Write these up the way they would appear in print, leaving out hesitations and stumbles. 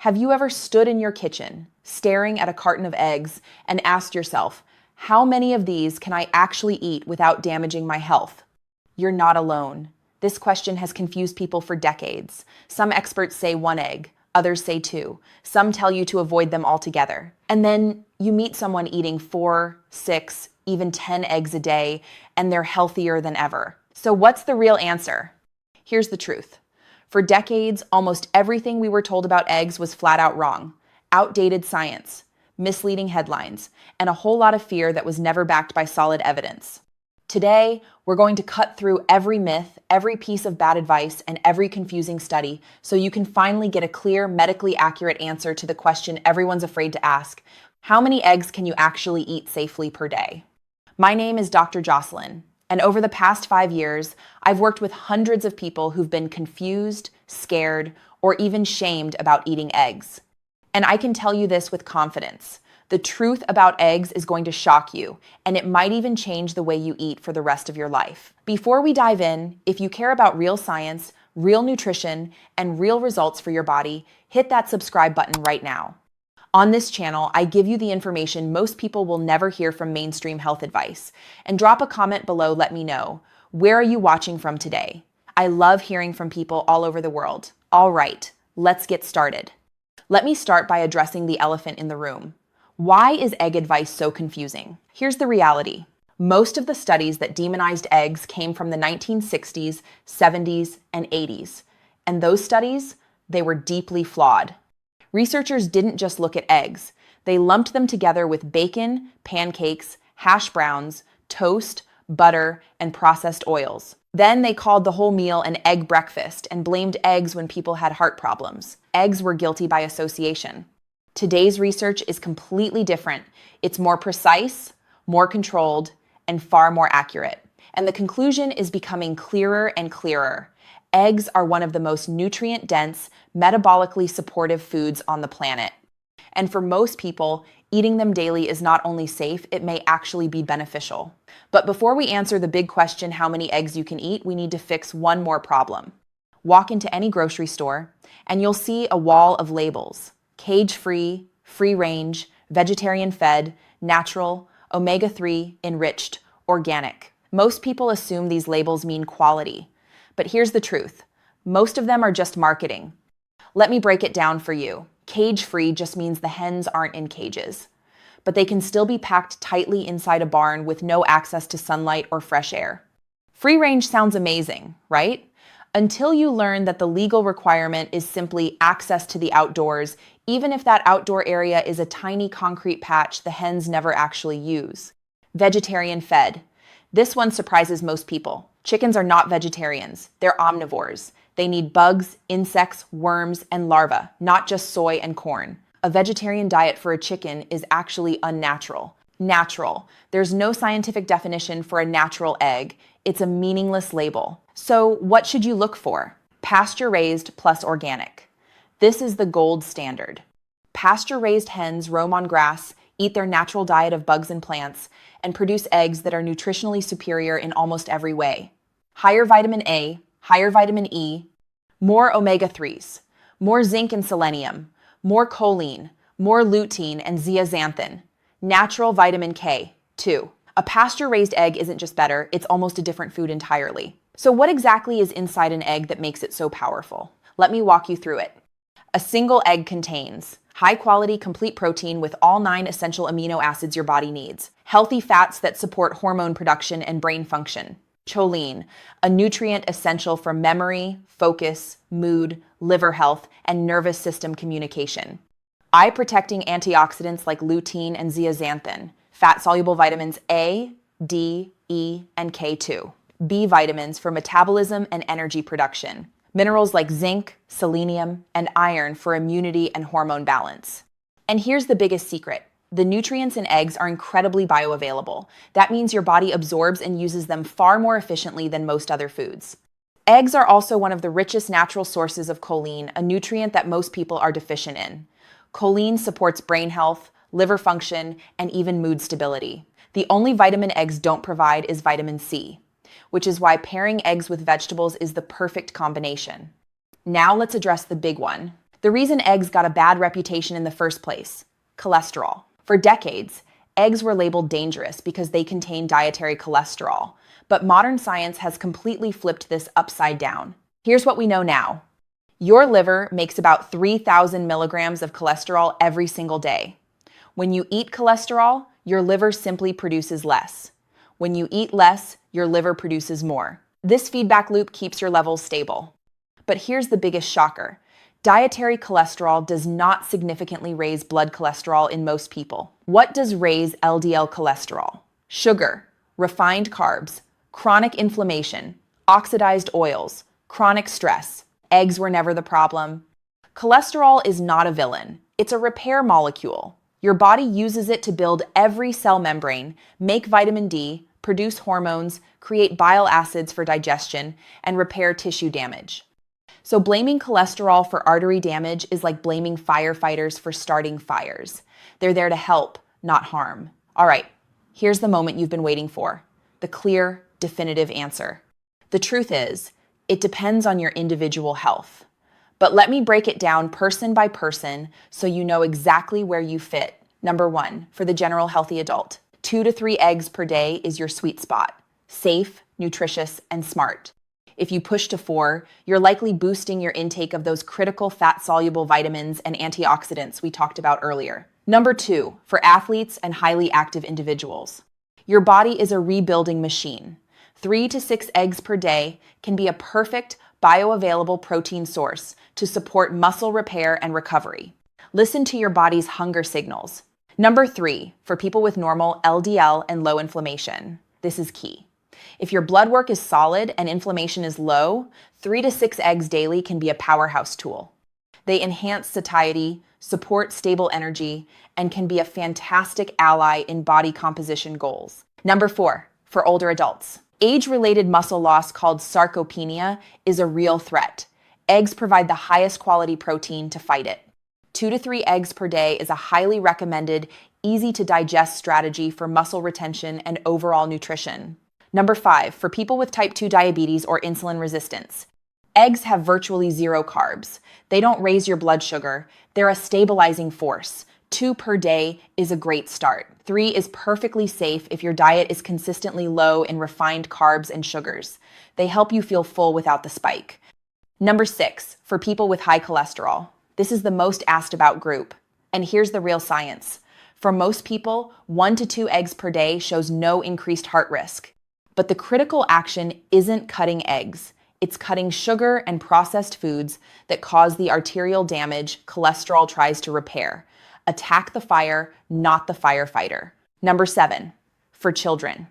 Have you ever stood in your kitchen, staring at a carton of eggs, and asked yourself, how many of these can I actually eat without damaging my health? You're not alone. This question has confused people for decades. Some experts say 1 egg, others say 2. Some tell you to avoid them altogether. And then you meet someone eating 4, 6, even 10 eggs a day, and they're healthier than ever. So what's the real answer? Here's the truth. For decades, almost everything we were told about eggs was flat out wrong. Outdated science, misleading headlines, and a whole lot of fear that was never backed by solid evidence. Today, we're going to cut through every myth, every piece of bad advice, and every confusing study so you can finally get a clear, medically accurate answer to the question everyone's afraid to ask: how many eggs can you actually eat safely per day? My name is Dr. Jocelyn, and over the past 5 years, I've worked with hundreds of people who've been confused, scared, or even shamed about eating eggs. And I can tell you this with confidence. The truth about eggs is going to shock you, and it might even change the way you eat for the rest of your life. Before we dive in, if you care about real science, real nutrition, and real results for your body, hit that subscribe button right now. On this channel, I give you the information most people will never hear from mainstream health advice. And drop a comment below, let me know. Where are you watching from today? I love hearing from people all over the world. All right, let's get started. Let me start by addressing the elephant in the room. Why is egg advice so confusing? Here's the reality. Most of the studies that demonized eggs came from the 1960s, 70s, and 80s. And those studies, they were deeply flawed. Researchers didn't just look at eggs. They lumped them together with bacon, pancakes, hash browns, toast, butter, and processed oils. Then they called the whole meal an egg breakfast and blamed eggs when people had heart problems. Eggs were guilty by association. Today's research is completely different. It's more precise, more controlled, and far more accurate. And the conclusion is becoming clearer and clearer. Eggs are one of the most nutrient-dense, metabolically supportive foods on the planet. And for most people, eating them daily is not only safe, it may actually be beneficial. But before we answer the big question, how many eggs you can eat, we need to fix one more problem. Walk into any grocery store, and you'll see a wall of labels: cage-free, free-range, vegetarian-fed, natural, omega-3, enriched, organic. Most people assume these labels mean quality. But here's the truth. Most of them are just marketing. Let me break it down for you. Cage-free just means the hens aren't in cages, but they can still be packed tightly inside a barn with no access to sunlight or fresh air. Free-range sounds amazing, right? Until you learn that the legal requirement is simply access to the outdoors, even if that outdoor area is a tiny concrete patch the hens never actually use. Vegetarian-fed. This one surprises most people. Chickens are not vegetarians. They're omnivores. They need bugs, insects, worms, and larvae, not just soy and corn. A vegetarian diet for a chicken is actually unnatural. Natural. There's no scientific definition for a natural egg. It's a meaningless label. So what should you look for? Pasture-raised plus organic. This is the gold standard. Pasture-raised hens roam on grass, eat their natural diet of bugs and plants, and produce eggs that are nutritionally superior in almost every way. Higher vitamin A, higher vitamin E, more omega-3s, more zinc and selenium, more choline, more lutein and zeaxanthin, natural vitamin K, too. A pasture-raised egg isn't just better, it's almost a different food entirely. So what exactly is inside an egg that makes it so powerful? Let me walk you through it. A single egg contains high-quality complete protein with all 9 essential amino acids your body needs, healthy fats that support hormone production and brain function, choline, a nutrient essential for memory, focus, mood, liver health, and nervous system communication, eye-protecting antioxidants like lutein and zeaxanthin, fat-soluble vitamins A, D, E, and K2, B vitamins for metabolism and energy production, minerals like zinc, selenium, and iron for immunity and hormone balance. And here's the biggest secret. The nutrients in eggs are incredibly bioavailable. That means your body absorbs and uses them far more efficiently than most other foods. Eggs are also one of the richest natural sources of choline, a nutrient that most people are deficient in. Choline supports brain health, liver function, and even mood stability. The only vitamin eggs don't provide is vitamin C, which is why pairing eggs with vegetables is the perfect combination. Now let's address the big one. The reason eggs got a bad reputation in the first place: cholesterol. For decades, eggs were labeled dangerous because they contain dietary cholesterol, but modern science has completely flipped this upside down. Here's what we know now. Your liver makes about 3,000 milligrams of cholesterol every single day. When you eat cholesterol, your liver simply produces less. When you eat less, your liver produces more. This feedback loop keeps your levels stable. But here's the biggest shocker. Dietary cholesterol does not significantly raise blood cholesterol in most people. What does raise LDL cholesterol? Sugar, refined carbs, chronic inflammation, oxidized oils, chronic stress. Eggs were never the problem. Cholesterol is not a villain. It's a repair molecule. Your body uses it to build every cell membrane, make vitamin D, produce hormones, create bile acids for digestion, and repair tissue damage. So blaming cholesterol for artery damage is like blaming firefighters for starting fires. They're there to help, not harm. All right, here's the moment you've been waiting for. The clear, definitive answer. The truth is, it depends on your individual health. But let me break it down person by person so you know exactly where you fit. Number 1, for the general healthy adult, 2 to 3 eggs per day is your sweet spot. Safe, nutritious, and smart. If you push to 4, you're likely boosting your intake of those critical fat-soluble vitamins and antioxidants we talked about earlier. Number 2, for athletes and highly active individuals. Your body is a rebuilding machine. 3 to 6 eggs per day can be a perfect bioavailable protein source to support muscle repair and recovery. Listen to your body's hunger signals. Number 3, for people with normal LDL and low inflammation. This is key. If your blood work is solid and inflammation is low, 3 to 6 eggs daily can be a powerhouse tool. They enhance satiety, support stable energy, and can be a fantastic ally in body composition goals. Number 4, for older adults. Age-related muscle loss called sarcopenia is a real threat. Eggs provide the highest quality protein to fight it. 2 to 3 eggs per day is a highly recommended, easy-to-digest strategy for muscle retention and overall nutrition. Number 5, for people with type 2 diabetes or insulin resistance. Eggs have virtually zero carbs. They don't raise your blood sugar. They're a stabilizing force. 2 per day is a great start. 3 is perfectly safe if your diet is consistently low in refined carbs and sugars. They help you feel full without the spike. Number 6, for people with high cholesterol. This is the most asked about group. And here's the real science. For most people, 1 to 2 eggs per day shows no increased heart risk. But the critical action isn't cutting eggs. It's cutting sugar and processed foods that cause the arterial damage cholesterol tries to repair. Attack the fire, not the firefighter. Number 7, for children.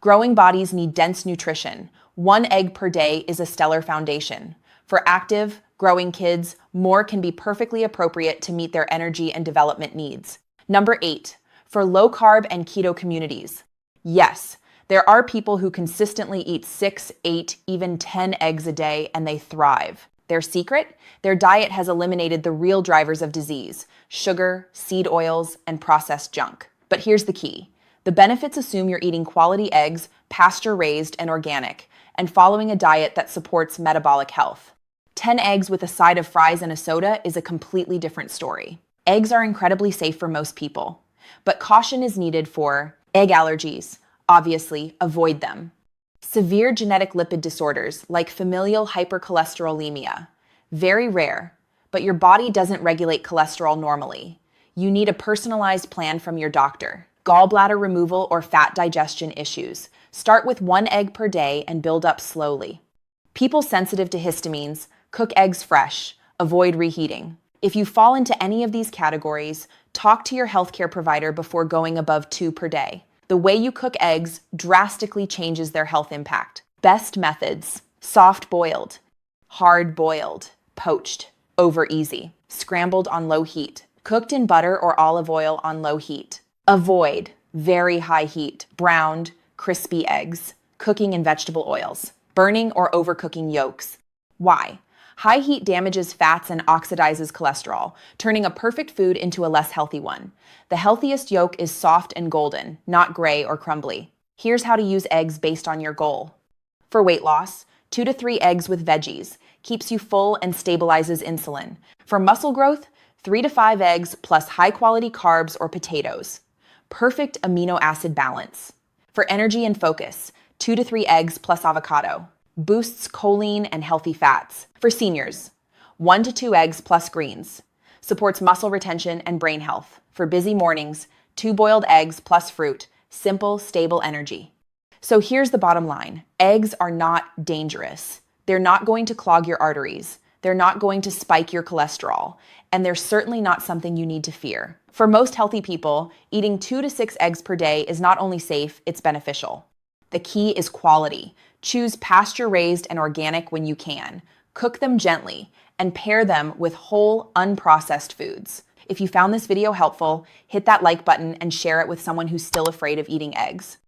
Growing bodies need dense nutrition. 1 egg per day is a stellar foundation. For active, growing kids, more can be perfectly appropriate to meet their energy and development needs. Number 8, for low-carb and keto communities. Yes, there are people who consistently eat 6, 8, even 10 eggs a day and they thrive. Their secret? Their diet has eliminated the real drivers of disease: sugar, seed oils, and processed junk. But here's the key. The benefits assume you're eating quality eggs, pasture-raised and organic, and following a diet that supports metabolic health. 10 eggs with a side of fries and a soda is a completely different story. Eggs are incredibly safe for most people, but caution is needed for egg allergies. Obviously, avoid them. Severe genetic lipid disorders like familial hypercholesterolemia. Very rare, but your body doesn't regulate cholesterol normally. You need a personalized plan from your doctor. Gallbladder removal or fat digestion issues. Start with 1 egg per day and build up slowly. People sensitive to histamines, cook eggs fresh. Avoid reheating. If you fall into any of these categories, talk to your healthcare provider before going above 2 per day. The way you cook eggs drastically changes their health impact. Best methods: soft-boiled, hard-boiled, poached, over easy, scrambled on low heat, cooked in butter or olive oil on low heat. Avoid very high heat, browned, crispy eggs, cooking in vegetable oils, burning or overcooking yolks. Why? High heat damages fats and oxidizes cholesterol, turning a perfect food into a less healthy one. The healthiest yolk is soft and golden, not gray or crumbly. Here's how to use eggs based on your goal. For weight loss, 2 to 3 eggs with veggies. Keeps you full and stabilizes insulin. For muscle growth, 3 to 5 eggs plus high-quality carbs or potatoes. Perfect amino acid balance. For energy and focus, 2 to 3 eggs plus avocado. Boosts choline and healthy fats. For seniors, 1 to 2 eggs plus greens. Supports muscle retention and brain health. For busy mornings, 2 boiled eggs plus fruit. Simple, stable energy. So here's the bottom line. Eggs are not dangerous. They're not going to clog your arteries. They're not going to spike your cholesterol. And they're certainly not something you need to fear. For most healthy people, eating 2 to 6 eggs per day is not only safe, it's beneficial. The key is quality. Choose pasture-raised and organic when you can. Cook them gently and pair them with whole, unprocessed foods. If you found this video helpful, hit that like button and share it with someone who's still afraid of eating eggs.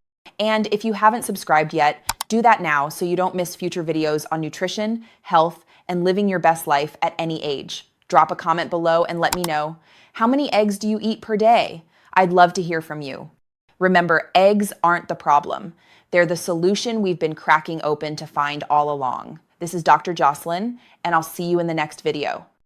And if you haven't subscribed yet, do that now so you don't miss future videos on nutrition, health, and living your best life at any age. Drop a comment below and let me know, how many eggs do you eat per day? I'd love to hear from you. Remember, eggs aren't the problem. They're the solution we've been cracking open to find all along. This is Dr. Jocelyn, and I'll see you in the next video.